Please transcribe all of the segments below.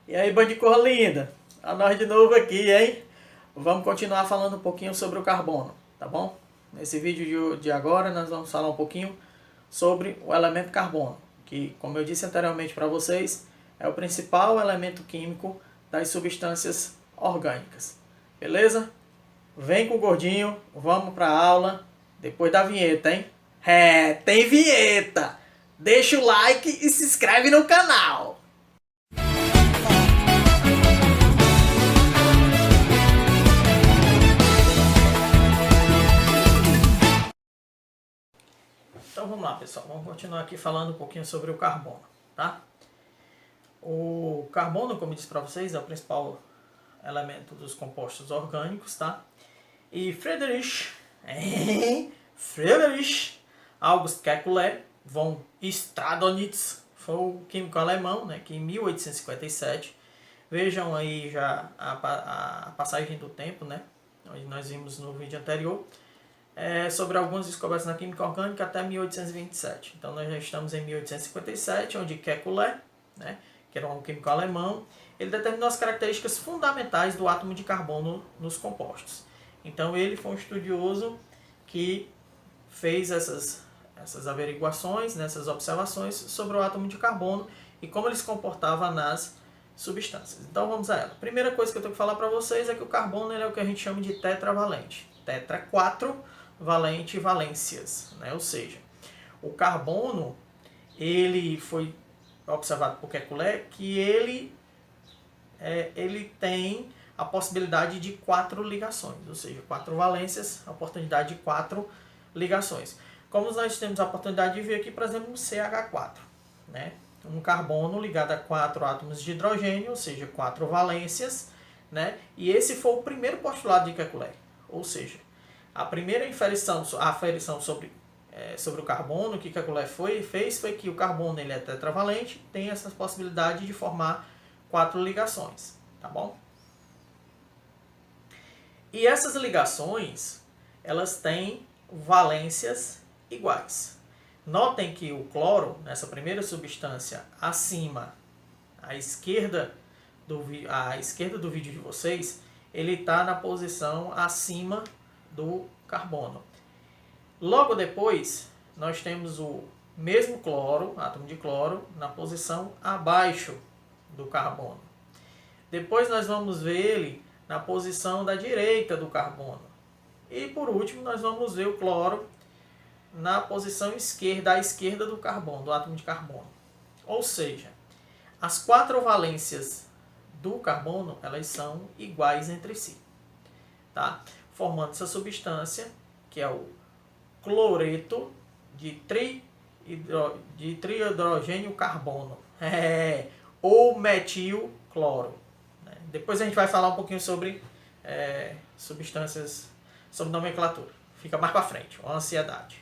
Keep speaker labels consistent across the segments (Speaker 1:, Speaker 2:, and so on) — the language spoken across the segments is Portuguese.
Speaker 1: E aí, bandicoa linda? A nós de novo aqui, hein? Vamos continuar falando um pouquinho sobre o carbono, tá bom? Nesse vídeo de agora nós vamos falar um pouquinho sobre o elemento carbono, que, como eu disse anteriormente para vocês, é o principal elemento químico das substâncias orgânicas. Beleza? Vem com o gordinho, vamos para a aula depois da vinheta, hein? É, tem vinheta! Deixa o like e se inscreve no canal! Então vamos lá, pessoal, vamos continuar aqui falando um pouquinho sobre o carbono, tá? O carbono, como eu disse para vocês, é o principal elemento dos compostos orgânicos, tá? E Friedrich August Kekulé von Stradonitz foi o químico alemão, né, que em 1857, vejam aí já a passagem do tempo, né, onde nós vimos no vídeo anterior, sobre algumas descobertas na química orgânica até 1827. Então nós já estamos em 1857, onde Kekulé, né, que era um químico alemão, ele determinou as características fundamentais do átomo de carbono nos compostos. Então ele foi um estudioso que fez essas averiguações, essas observações sobre o átomo de carbono e como ele se comportava nas substâncias. Então vamos a ela. Primeira coisa que eu tenho que falar para vocês é que o carbono ele é o que a gente chama de tetravalente. Tetra, 4, valente, valências, né? Ou seja, o carbono ele foi observado por Kekulé que ele tem a possibilidade de 4 ligações, ou seja, 4 valências, a oportunidade de 4 ligações. Como nós temos a oportunidade de ver aqui, por exemplo, um CH4, né? Um carbono ligado a 4 átomos de hidrogênio, ou seja, 4 valências, né? E esse foi o primeiro postulado de Kekulé, ou seja, a primeira aferição sobre o carbono que Kekulé fez foi que o carbono ele é tetravalente, tem essa possibilidade de formar 4 ligações, tá bom? E essas ligações, elas têm valências iguais. Notem que o cloro, nessa primeira substância acima, à esquerda do vídeo de vocês, ele está na posição acima do carbono. Logo depois, nós temos o mesmo cloro, átomo de cloro, na posição abaixo do carbono. Depois nós vamos ver ele na posição da direita do carbono. E por último, nós vamos ver o cloro na posição esquerda, à esquerda do carbono, do átomo de carbono. Ou seja, as 4 valências do carbono, elas são iguais entre si, tá? Formando essa substância, que é o cloreto de trihidrogênio carbono, ou metilcloro. Depois a gente vai falar um pouquinho sobre substâncias, sobre nomenclatura. Fica mais para frente, uma ansiedade.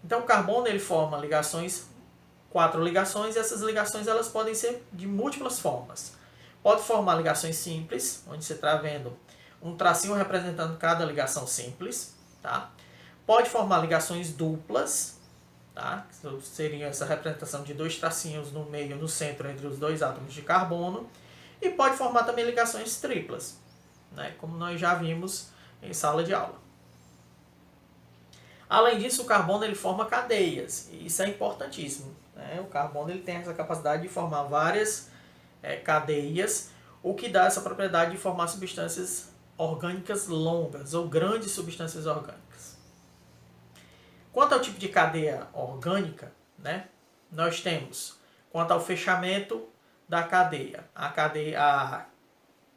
Speaker 1: Então o carbono ele forma ligações, 4 ligações, e essas ligações elas podem ser de múltiplas formas. Pode formar ligações simples, onde você está vendo um tracinho representando cada ligação simples, tá? Pode formar ligações duplas, tá? Seria essa representação de 2 tracinhos no meio, no centro, entre os 2 átomos de carbono. E pode formar também ligações triplas, né? Como nós já vimos em sala de aula. Além disso, o carbono ele forma cadeias, e isso é importantíssimo, né? O carbono ele tem essa capacidade de formar várias cadeias, o que dá essa propriedade de formar substâncias orgânicas longas, ou grandes substâncias orgânicas. Quanto ao tipo de cadeia orgânica, né? Nós temos, quanto ao fechamento da cadeia. A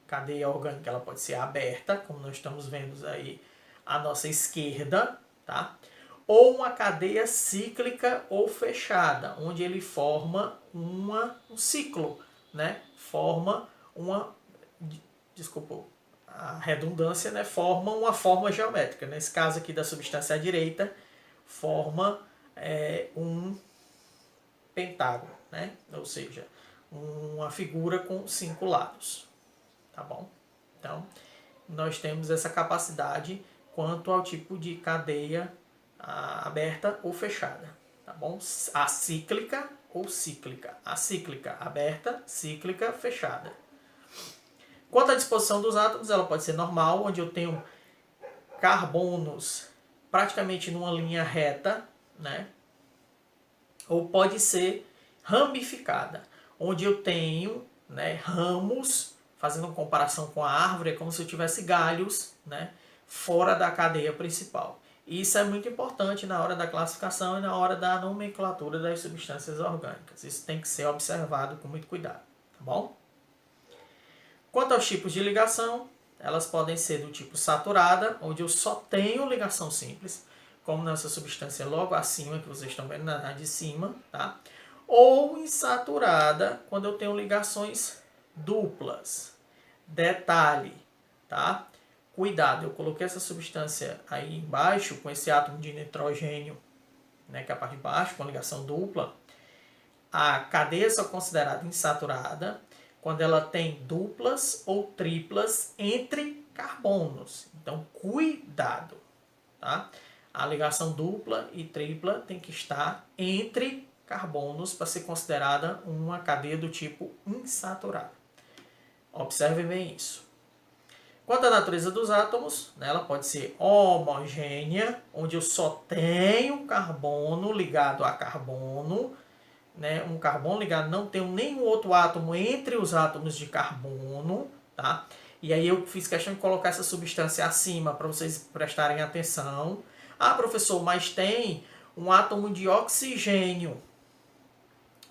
Speaker 1: cadeia orgânica ela pode ser aberta, como nós estamos vendo aí à nossa esquerda, tá? Ou uma cadeia cíclica ou fechada, onde ele forma um ciclo, né? Forma desculpa a redundância, né? Forma uma forma geométrica. Nesse caso aqui da substância à direita, forma um pentágono, né? Ou seja, uma figura com 5 lados, tá bom? Então, nós temos essa capacidade quanto ao tipo de cadeia aberta ou fechada, tá bom? Acíclica ou cíclica. Acíclica, aberta, cíclica, fechada. Quanto à disposição dos átomos, ela pode ser normal, onde eu tenho carbonos praticamente numa linha reta, né? Ou pode ser ramificada, onde eu tenho, né, ramos, fazendo uma comparação com a árvore, é como se eu tivesse galhos, né, fora da cadeia principal. E isso é muito importante na hora da classificação e na hora da nomenclatura das substâncias orgânicas. Isso tem que ser observado com muito cuidado, tá bom? Quanto aos tipos de ligação, elas podem ser do tipo saturada, onde eu só tenho ligação simples, como nessa substância logo acima, que vocês estão vendo na de cima, tá? Ou insaturada, quando eu tenho ligações duplas. Detalhe, tá? Cuidado, eu coloquei essa substância aí embaixo, com esse átomo de nitrogênio, né, que é a parte de baixo, com ligação dupla. A cadeia é só considerada insaturada quando ela tem duplas ou triplas entre carbonos. Então, cuidado, tá? A ligação dupla e tripla tem que estar entre carbonos para ser considerada uma cadeia do tipo insaturada. Observe bem isso. Quanto à natureza dos átomos, né, ela pode ser homogênea, onde eu só tenho carbono ligado a carbono, né, um carbono ligado, não tenho nenhum outro átomo entre os átomos de carbono, tá? E aí eu fiz questão de colocar essa substância acima para vocês prestarem atenção. Ah, professor, mas tem um átomo de oxigênio.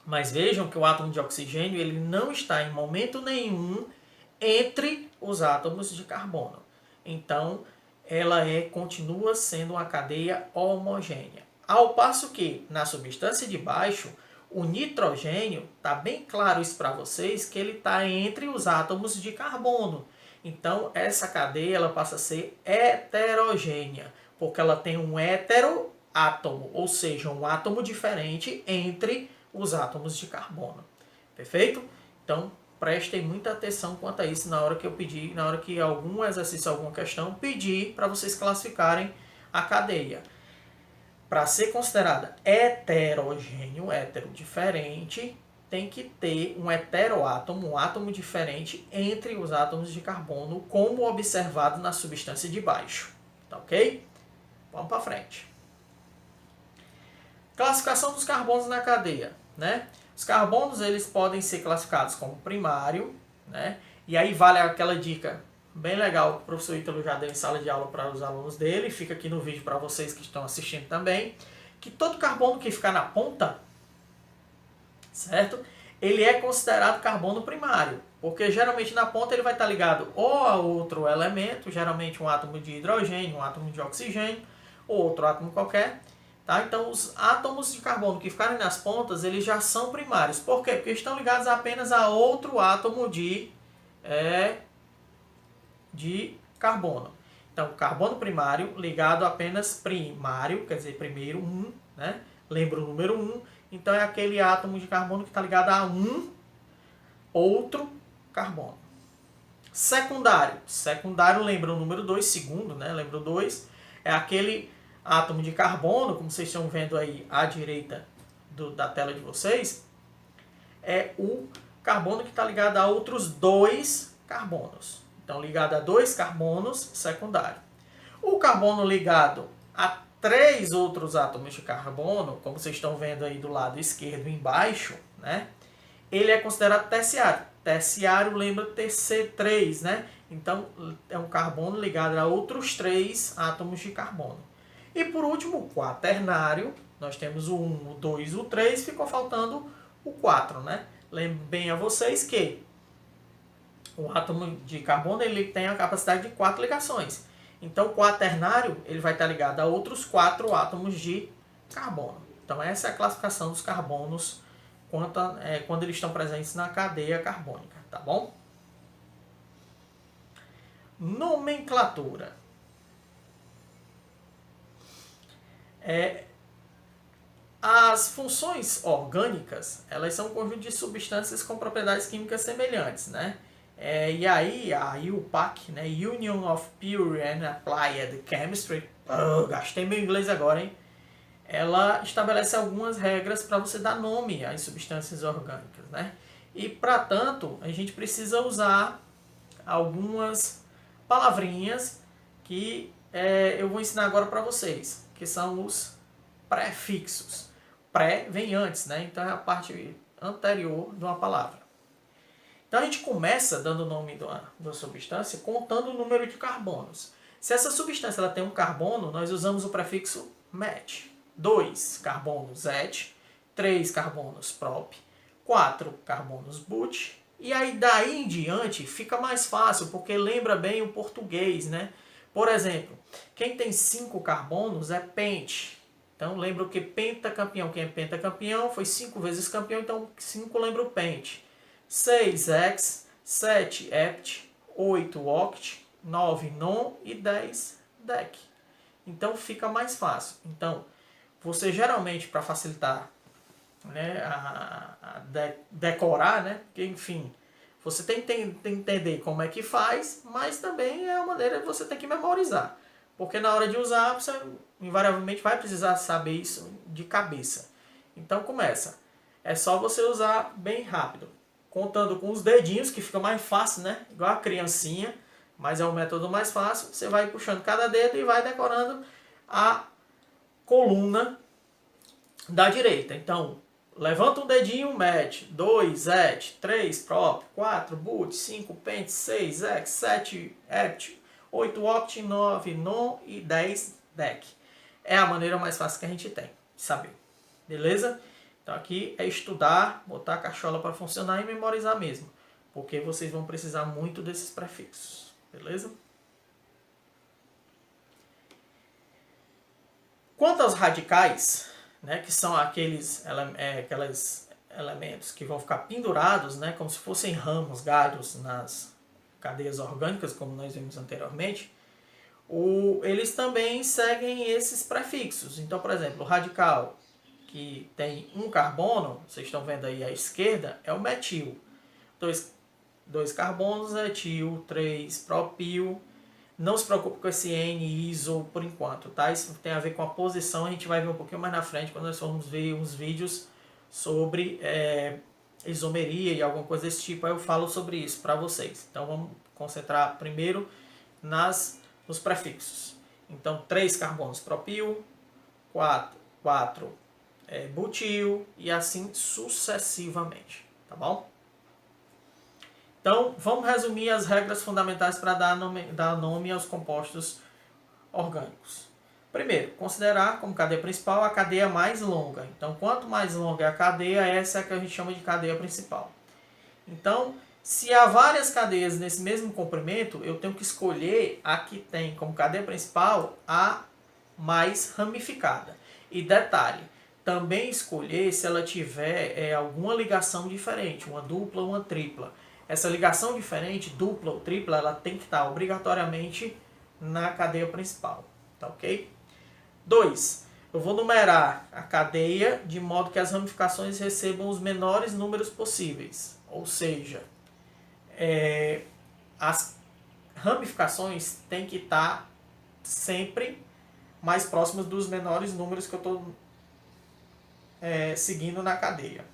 Speaker 1: Mas vejam que o átomo de oxigênio ele não está em momento nenhum entre os átomos de carbono. Então, ela continua sendo uma cadeia homogênea. Ao passo que, na substância de baixo, o nitrogênio, está bem claro isso para vocês, que ele está entre os átomos de carbono. Então, essa cadeia ela passa a ser heterogênea, porque ela tem um heteroátomo, ou seja, um átomo diferente entre os átomos de carbono. Perfeito? Então, prestem muita atenção quanto a isso na hora que eu pedir, na hora que algum exercício, alguma questão, pedir para vocês classificarem a cadeia. Para ser considerada heterogêneo, hétero diferente, tem que ter um heteroátomo, um átomo diferente entre os átomos de carbono, como observado na substância de baixo. Tá ok? Vamos para frente. Classificação dos carbonos na cadeia, né? Os carbonos eles podem ser classificados como primário, né? E aí vale aquela dica bem legal que o professor Ítalo já deu em sala de aula para os alunos dele, fica aqui no vídeo para vocês que estão assistindo também, que todo carbono que ficar na ponta, certo? Ele é considerado carbono primário, porque geralmente na ponta ele vai estar ligado ou a outro elemento, geralmente um átomo de hidrogênio, um átomo de oxigênio, ou outro átomo qualquer. Tá? Então, os átomos de carbono que ficarem nas pontas, eles já são primários. Por quê? Porque estão ligados apenas a outro átomo de carbono. Então, carbono primário ligado apenas primário, quer dizer, primeiro, 1, né? Lembra o número 1. Então, é aquele átomo de carbono que está ligado a um outro carbono. Secundário. Secundário lembra o número 2, segundo, né? Lembra o 2. É aquele átomo de carbono, como vocês estão vendo aí à direita da tela de vocês, é o carbono que está ligado a outros 2 carbonos. Então, ligado a 2 carbonos, secundário. O carbono ligado a 3 outros átomos de carbono, como vocês estão vendo aí do lado esquerdo embaixo, né? Ele é considerado terciário. Terciário lembra TC3, né? Então, é um carbono ligado a outros 3 átomos de carbono. E por último, o quaternário, nós temos o 1, o 2 e o 3, ficou faltando o 4, né? Lembrem bem a vocês que o átomo de carbono ele tem a capacidade de 4 ligações. Então, o quaternário ele vai estar ligado a outros 4 átomos de carbono. Então, essa é a classificação dos carbonos quando eles estão presentes na cadeia carbônica, tá bom? Nomenclatura. As funções orgânicas, elas são um conjunto de substâncias com propriedades químicas semelhantes, né? E aí, a UPAC, né? Union of Pure and Applied Chemistry, gastei meu inglês agora, hein? ela estabelece algumas regras para você dar nome às substâncias orgânicas, né? E, para tanto, a gente precisa usar algumas palavrinhas que eu vou ensinar agora para vocês, que são os prefixos. Pré vem antes, né? Então é a parte anterior de uma palavra. Então a gente começa dando o nome de uma substância contando o número de carbonos. Se essa substância ela tem um carbono, nós usamos o prefixo met. 2 carbonos et, 3 carbonos prop, 4 carbonos but. E aí daí em diante fica mais fácil, porque lembra bem o português, né? Por exemplo, quem tem 5 carbonos é pente. Então lembra o que pentacampeão. Quem é pentacampeão foi 5 vezes campeão, então 5 lembra o pente. 6 hex, 7 hept, 8 oct, 9 non e 10 dec. Então fica mais fácil. Então, você geralmente, para facilitar, né, decorar, né, porque enfim, você tem que entender como é que faz, mas também é uma maneira que você tem que memorizar. Porque na hora de usar, você invariavelmente vai precisar saber isso de cabeça. Então começa. É só você usar bem rápido. Contando com os dedinhos, que fica mais fácil, né? Igual a criancinha, mas é o método mais fácil. Você vai puxando cada dedo e vai decorando a coluna da direita. Então, levanta um dedinho, met, 2 et, 3 prop, 4 but, 5 pent, 6 ex, 7 hept, 8 oct, 9 non e 10 dec. É a maneira mais fácil que a gente tem de saber. Beleza? Então aqui é estudar, botar a cachola para funcionar e memorizar mesmo. Porque vocês vão precisar muito desses prefixos. Beleza? Quanto aos radicais, né, que são aqueles elementos que vão ficar pendurados, né, como se fossem ramos, galhos nas cadeias orgânicas, como nós vimos anteriormente, eles também seguem esses prefixos. Então, por exemplo, o radical que tem um carbono, vocês estão vendo aí à esquerda, é o metil. 2 carbonos, etil, 3 propil. Não se preocupe com esse N, iso por enquanto, tá? Isso tem a ver com a posição, a gente vai ver um pouquinho mais na frente quando nós formos ver uns vídeos sobre isomeria e alguma coisa desse tipo, aí eu falo sobre isso para vocês. Então vamos concentrar primeiro nos prefixos. Então 3 carbonos propil, 4 butil e assim sucessivamente, tá bom? Então, vamos resumir as regras fundamentais para dar nome aos compostos orgânicos. Primeiro, considerar como cadeia principal a cadeia mais longa. Então, quanto mais longa é a cadeia, essa é a que a gente chama de cadeia principal. Então, se há várias cadeias nesse mesmo comprimento, eu tenho que escolher a que tem como cadeia principal a mais ramificada. E detalhe, também escolher se ela tiver alguma ligação diferente, uma dupla ou uma tripla. Essa ligação diferente, dupla ou tripla, ela tem que estar obrigatoriamente na cadeia principal, tá ok? 2. Eu vou numerar a cadeia de modo que as ramificações recebam os menores números possíveis. Ou seja, as ramificações têm que estar sempre mais próximas dos menores números que eu estou seguindo na cadeia.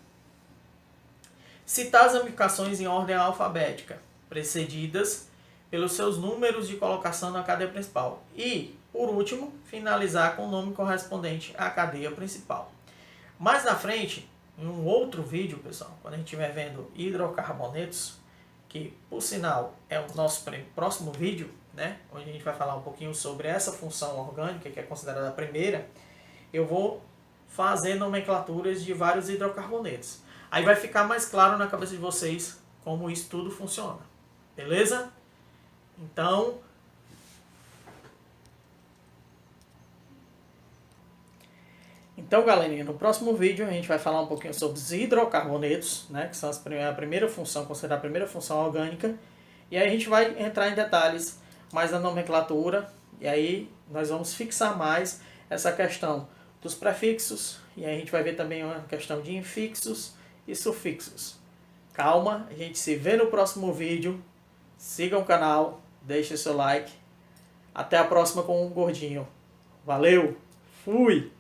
Speaker 1: Citar as ramificações em ordem alfabética, precedidas pelos seus números de colocação na cadeia principal. E, por último, finalizar com o nome correspondente à cadeia principal. Mais na frente, em um outro vídeo, pessoal, quando a gente estiver vendo hidrocarbonetos, que, por sinal, é o nosso próximo vídeo, né, onde a gente vai falar um pouquinho sobre essa função orgânica, que é considerada a primeira, eu vou fazer nomenclaturas de vários hidrocarbonetos. Aí vai ficar mais claro na cabeça de vocês como isso tudo funciona. Beleza? Então, galerinha, no próximo vídeo a gente vai falar um pouquinho sobre os hidrocarbonetos, né, que são a primeira função, considerada a primeira função orgânica. E aí a gente vai entrar em detalhes mais da nomenclatura. E aí nós vamos fixar mais essa questão dos prefixos. E aí a gente vai ver também uma questão de infixos e sufixos. Calma, a gente se vê no próximo vídeo. Siga o canal, deixe seu like. Até a próxima com o Gordinho. Valeu, fui!